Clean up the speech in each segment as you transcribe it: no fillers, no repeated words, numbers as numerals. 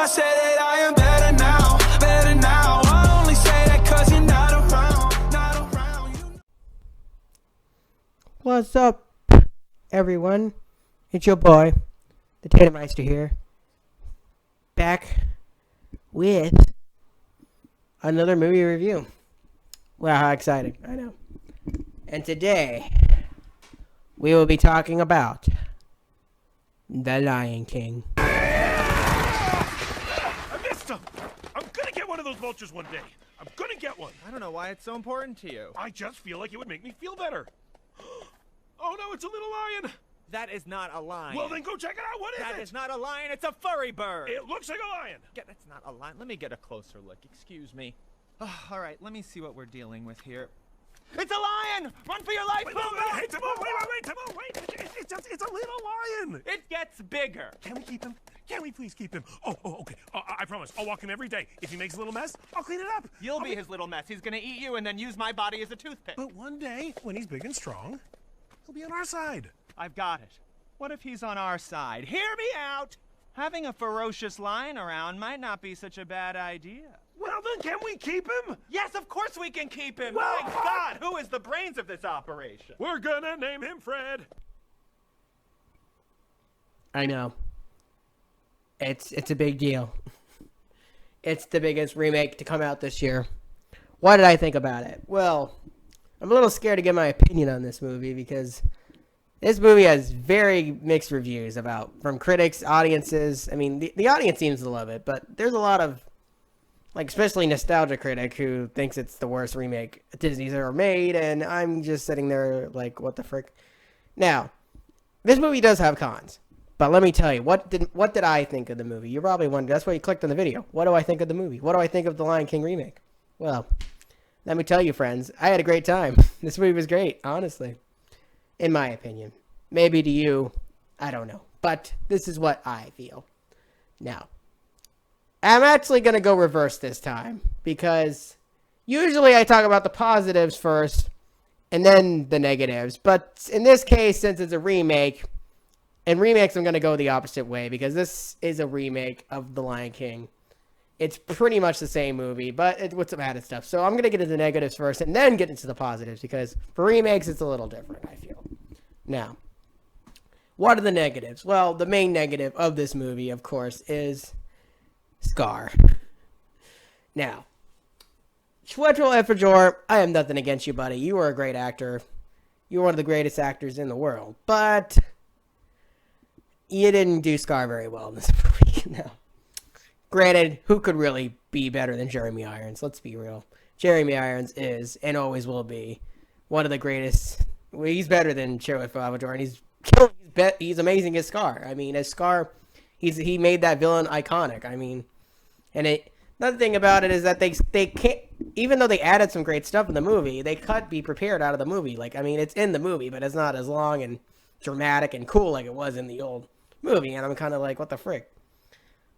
I say that I am better now, better now. I only say that cause you're not around, not around. What's up, everyone? It's your boy, the Tatumeister here, back with another movie review. Wow, how exciting, I know. And today, we will be talking about The Lion King. I missed him! I'm gonna get one of those vultures one day. I'm gonna get one. I don't know why it's so important to you. I just feel like it would make me feel better. Oh no, it's a little lion. That is not a lion. Well, then go check it out. What is it? That is not a lion. It's a furry bird. It looks like a lion. That's not a lion. Let me get a closer look. Excuse me. Oh, all right, let me see what we're dealing with here. It's a lion! Run for your life! Wait, Pumbaa! hey, Timon, wait, Timon, wait. It's a little lion. It gets bigger. Can we keep him? Can we please keep him? Oh, okay. I promise. I'll walk him every day. If he makes a little mess, I'll clean it up. You'll be his little mess. He's gonna eat you and then use my body as a toothpick. But one day, when he's big and strong, he'll be on our side. I've got it. What if he's on our side? Hear me out! Having a ferocious lion around might not be such a bad idea. Well, then can we keep him? Yes, of course we can keep him! Well, My God, who is the brains of this operation? We're gonna name him Fred. I know. It's a big deal. It's the biggest remake to come out this year. What did I think about it? Well, I'm a little scared to give my opinion on this movie because this movie has very mixed reviews from critics, audiences. I mean, the audience seems to love it, but there's a lot of, like, especially Nostalgia Critic who thinks it's the worst remake Disney's ever made, and I'm just sitting there like, what the frick? Now, this movie does have cons, but let me tell you, what did I think of the movie? You're probably wondering, that's why you clicked on the video. What do I think of the movie? What do I think of the Lion King remake? Well, let me tell you, friends, I had a great time. This movie was great, honestly. In my opinion. Maybe to you, I don't know. But this is what I feel. Now, I'm actually going to go reverse this time. Because usually I talk about the positives first and then the negatives. But in this case, since it's a remake, and remakes I'm going to go the opposite way. Because this is a remake of The Lion King. It's pretty much the same movie, but with some added stuff. So I'm going to get into the negatives first and then get into the positives. Because for remakes, it's a little different, I feel. Now, what are the negatives? Well, the main negative of this movie, of course, is Scar. Now, Chiwetel Ejiofor, I have nothing against you, buddy. You were a great actor. You were one of the greatest actors in the world. But you didn't do Scar very well in this movie. No. Granted, who could really be better than Jeremy Irons? Let's be real. Jeremy Irons is, and always will be, one of the greatest. Well, he's better than Chiwetel Ejiofor, and he's amazing as Scar. I mean, as Scar, he made that villain iconic. I mean, and another thing about it is that they can't, even though they added some great stuff in the movie, they cut Be Prepared out of the movie. Like, I mean, it's in the movie, but it's not as long and dramatic and cool like it was in the old movie. And I'm kind of like, what the frick?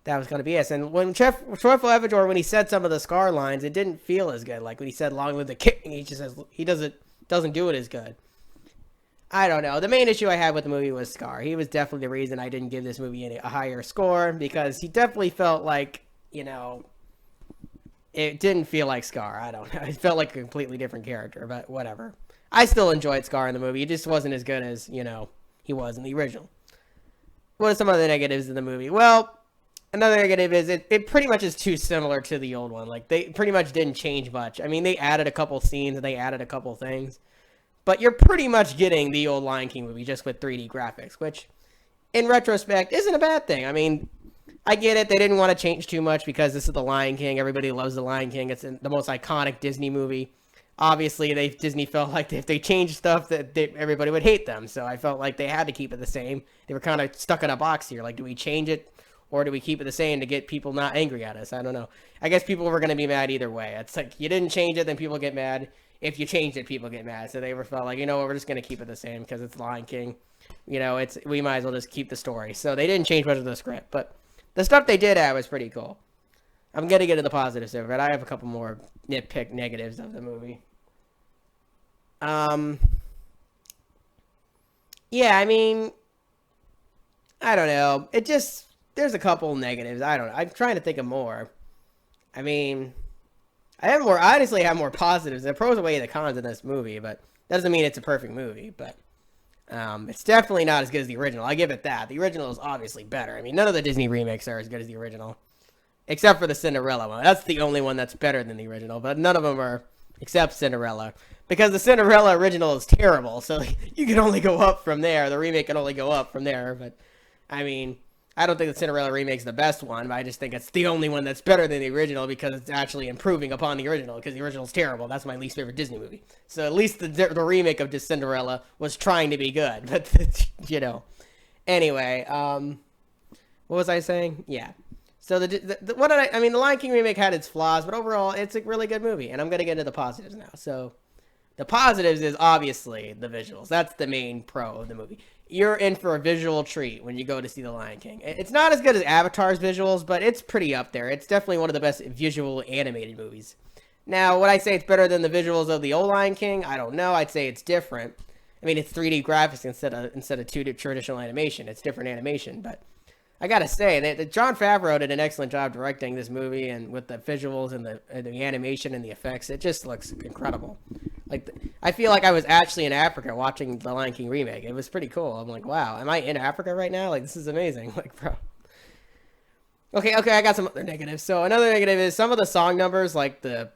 That was going to be us. And when Chiwetel Ejiofor, when he said some of the Scar lines, it didn't feel as good. Like when he said "Long live the king," he just says he doesn't do it as good. I don't know. The main issue I had with the movie was Scar. He was definitely the reason I didn't give this movie a higher score because he definitely felt like, it didn't feel like Scar. I don't know. It felt like a completely different character, but whatever. I still enjoyed Scar in the movie. It just wasn't as good as, he was in the original. What are some other negatives in the movie? Well, another negative is it pretty much is too similar to the old one. Like, they pretty much didn't change much. I mean, they added a couple scenes and they added a couple things. But you're pretty much getting the old Lion King movie just with 3D graphics, which, in retrospect, isn't a bad thing. I mean, I get it. They didn't want to change too much because this is the Lion King. Everybody loves the Lion King. It's the most iconic Disney movie. Obviously, Disney felt like if they changed stuff, that everybody would hate them. So I felt like they had to keep it the same. They were kind of stuck in a box here. Like, do we change it or do we keep it the same to get people not angry at us? I don't know. I guess people were going to be mad either way. It's like, you didn't change it, then people get mad. If you changed it, people get mad. So they felt like, we're just going to keep it the same because it's Lion King. We might as well just keep the story. So they didn't change much of the script. But the stuff they did add was pretty cool. I'm going to get to the positives of it. I have a couple more nitpick negatives of the movie. Yeah, I mean, I don't know. It just, there's a couple negatives. I don't know. I'm trying to think of more. I mean, honestly have more positives. The pros outweigh the cons in this movie, but doesn't mean it's a perfect movie. But it's definitely not as good as the original. I give it that. The original is obviously better. I mean, none of the Disney remakes are as good as the original, except for the Cinderella one. That's the only one that's better than the original, but none of them are, except Cinderella. Because the Cinderella original is terrible, so you can only go up from there. The remake can only go up from there, but, I mean, I don't think the Cinderella remake's the best one, but I just think it's the only one that's better than the original because it's actually improving upon the original, because the original's terrible. That's my least favorite Disney movie. So at least the remake of Cinderella was trying to be good, but, you know. Anyway, what was I saying? Yeah. So the Lion King remake had its flaws, but overall, it's a really good movie, and I'm going to get into the positives now. So the positives is obviously the visuals. That's the main pro of the movie. You're in for a visual treat when you go to see The Lion King. It's not as good as Avatar's visuals, but it's pretty up there. It's definitely one of the best visual animated movies. Now, would I say it's better than the visuals of the old Lion King? I don't know. I'd say it's different. I mean, it's 3D graphics instead of 2D traditional animation. It's different animation, but I gotta say that Jon Favreau did an excellent job directing this movie, and with the visuals and the animation and the effects, it just looks incredible. Like, I feel like I was actually in Africa watching the Lion King remake. It was pretty cool. I'm like, wow, am I in Africa right now? Like, this is amazing. Like, bro. Okay, I got some other negatives. So another negative is some of the song numbers, like the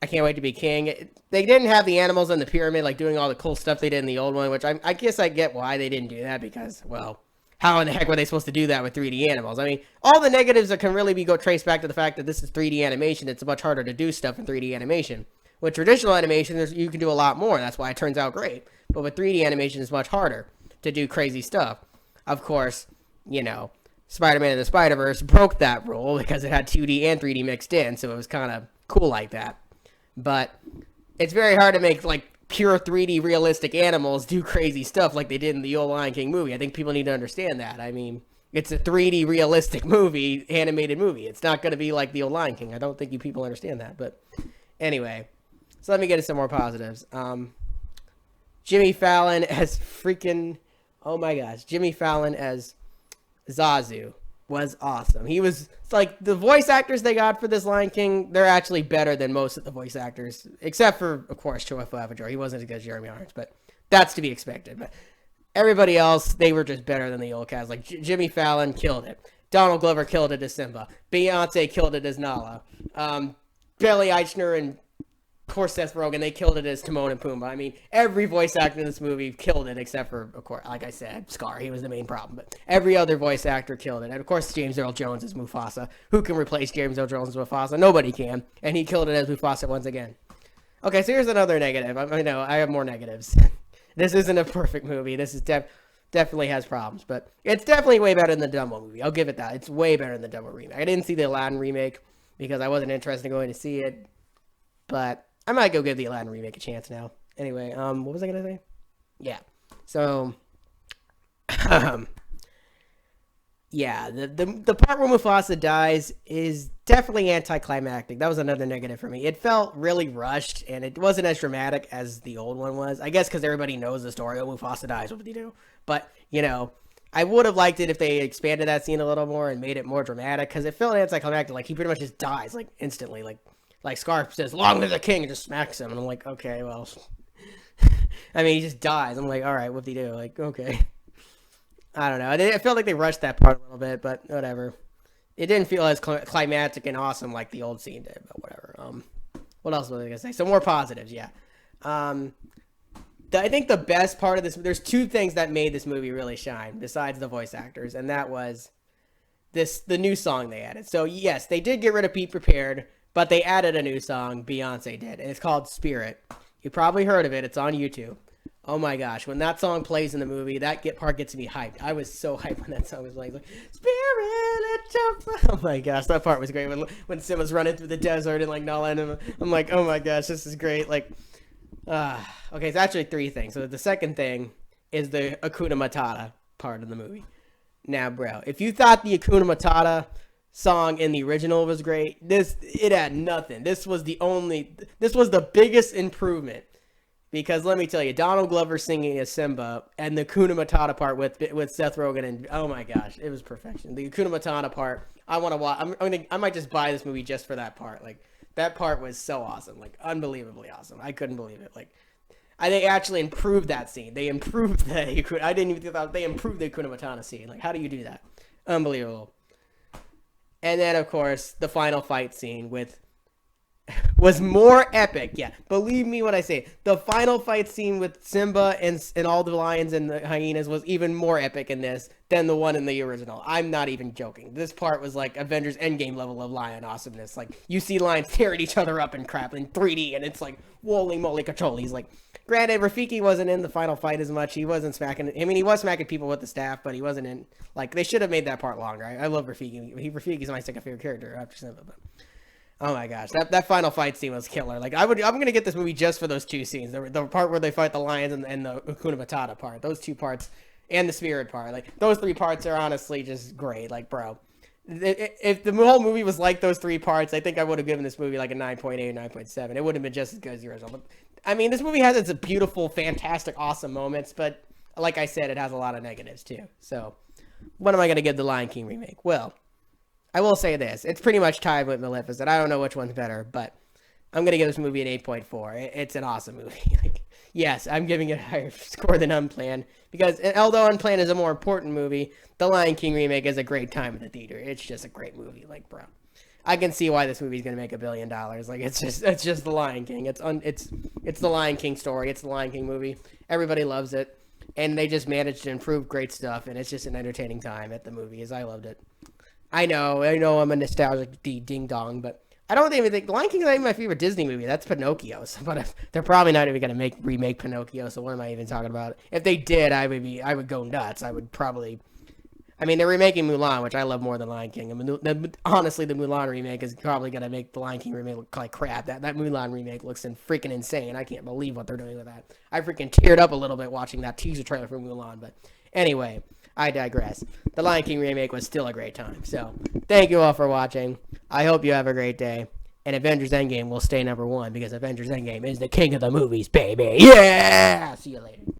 I Can't Wait to Be King. They didn't have the animals in the pyramid, like doing all the cool stuff they did in the old one, which I guess I get why they didn't do that, because, well, how in the heck were they supposed to do that with 3D animals? I mean, all the negatives that can really be traced back to the fact that this is 3D animation. It's much harder to do stuff in 3D animation. With traditional animation, you can do a lot more, and that's why it turns out great. But with 3D animation, it's much harder to do crazy stuff. Of course, you know, Spider-Man and the Spider-Verse broke that rule because it had 2D and 3D mixed in, so it was kind of cool like that. But it's very hard to make, like, pure 3D realistic animals do crazy stuff like they did in the old Lion King movie. I think people need to understand that. I mean, it's a 3D realistic movie, animated movie. It's not going to be like the old Lion King. I don't think you people understand that. But anyway, so let me get into some more positives. Jimmy Fallon as freaking, oh my gosh, Jimmy Fallon as Zazu was awesome. He was, it's like, the voice actors they got for this Lion King, they're actually better than most of the voice actors, except for, of course, Chiwetel Ejiofor. He wasn't as good as Jeremy Irons, but that's to be expected. But everybody else, they were just better than the old cast. Like, Jimmy Fallon killed it. Donald Glover killed it as Simba. Beyonce killed it as Nala. Billy Eichner and, of course, Seth Rogen, they killed it as Timon and Pumbaa. I mean, every voice actor in this movie killed it, except for, of course, like I said, Scar. He was the main problem. But every other voice actor killed it. And, of course, James Earl Jones as Mufasa. Who can replace James Earl Jones as Mufasa? Nobody can. And he killed it as Mufasa once again. Okay, so here's another negative. I know, I have more negatives. This isn't a perfect movie. This is definitely has problems. But it's definitely way better than the Dumbo movie. I'll give it that. It's way better than the Dumbo remake. I didn't see the Aladdin remake because I wasn't interested in going to see it. But I might go give the Aladdin remake a chance now. Anyway, what was I gonna say? Yeah. So, yeah, the part where Mufasa dies is definitely anticlimactic. That was another negative for me. It felt really rushed, and it wasn't as dramatic as the old one was. I guess because everybody knows the story. Oh, Mufasa dies. What would he do? But, you know, I would have liked it if they expanded that scene a little more and made it more dramatic, because it felt anticlimactic. Like, he pretty much just dies, like, instantly. Like Scar says, "Long live the king," and just smacks him. And I'm like, okay, well. I mean, he just dies. I'm like, all right, what'd he do? Like, okay. I don't know. I felt like they rushed that part a little bit, but whatever. It didn't feel as climactic and awesome like the old scene did, but whatever. What else was I going to say? Some more positives, yeah. I think the best part of this, there's two things that made this movie really shine, besides the voice actors, and that was the new song they added. So, yes, they did get rid of Be Prepared, but they added a new song, Beyonce did, and it's called Spirit. You probably heard of it. It's on YouTube. Oh my gosh, when that song plays in the movie, that part gets me hyped. I was so hyped when that song was playing. Like, Spirit, let jump. Oh my gosh, that part was great. When Simba's running through the desert and like Nala and him, I'm like, oh my gosh, this is great. Like, okay, it's actually three things. So the second thing is the Hakuna Matata part of the movie. Now, bro, if you thought the Hakuna Matata song in the original was great, it had nothing. This was the biggest improvement Because let me tell you, Donald Glover singing as Simba and the Hakuna Matata part with Seth Rogen, and oh my gosh, it was perfection. The Hakuna Matata part, I want to watch. I might just buy this movie just for that part. Like, that part was so awesome, like unbelievably awesome. I couldn't believe it. Like, they actually improved that scene. They improved that. I didn't even think they improved the Hakuna Matata scene. Like, how do you do that? Unbelievable. And then, of course, the final fight scene was more epic. Yeah, believe me when I say it. The final fight scene with Simba and all the lions and the hyenas was even more epic in this than the one in the original. I'm not even joking. This part was like Avengers Endgame level of lion awesomeness. Like, you see lions tearing each other up and crap in 3D, and it's like, holy moly cacholi's. Like, granted, Rafiki wasn't in the final fight as much. He wasn't smacking. I mean, he was smacking people with the staff, but he wasn't in. Like, they should have made that part longer. I love Rafiki. Rafiki's my second favorite character after Simba, but. Oh my gosh, that final fight scene was killer. Like, I'm gonna get this movie just for those two scenes. The part where they fight the lions and the Hakuna Matata part. Those two parts and the spirit part. Like, those three parts are honestly just great. Like, bro, if the whole movie was like those three parts, I think I would have given this movie like a 9.8 or 9.7. It would have been just as good as the original. But I mean, this movie has its beautiful, fantastic, awesome moments, but like I said, it has a lot of negatives too. So, what am I gonna give the Lion King remake? Well, I will say this. It's pretty much tied with Maleficent. I don't know which one's better, but I'm going to give this movie an 8.4. It's an awesome movie. Like, yes, I'm giving it a higher score than Unplanned, because although Unplanned is a more important movie, The Lion King remake is a great time at the theater. It's just a great movie. Like, bro, I can see why this movie's going to make $1 billion. Like, it's just The Lion King. It's The Lion King story. It's The Lion King movie. Everybody loves it, and they just managed to improve great stuff, and it's just an entertaining time at the movies. I loved it. I know I'm a nostalgic ding-dong, but I don't even think... The Lion King is not even my favorite Disney movie. That's Pinocchio. So, but they're probably not even going to remake Pinocchio, so what am I even talking about? If they did, I would go nuts. I would probably... I mean, they're remaking Mulan, which I love more than Lion King. I mean, honestly, the Mulan remake is probably going to make the Lion King remake look like crap. That Mulan remake looks freaking insane. I can't believe what they're doing with that. I freaking teared up a little bit watching that teaser trailer for Mulan, but anyway... I digress. The Lion King remake was still a great time. So, thank you all for watching. I hope you have a great day. And Avengers Endgame will stay #1 because Avengers Endgame is the king of the movies, baby. Yeah! See you later.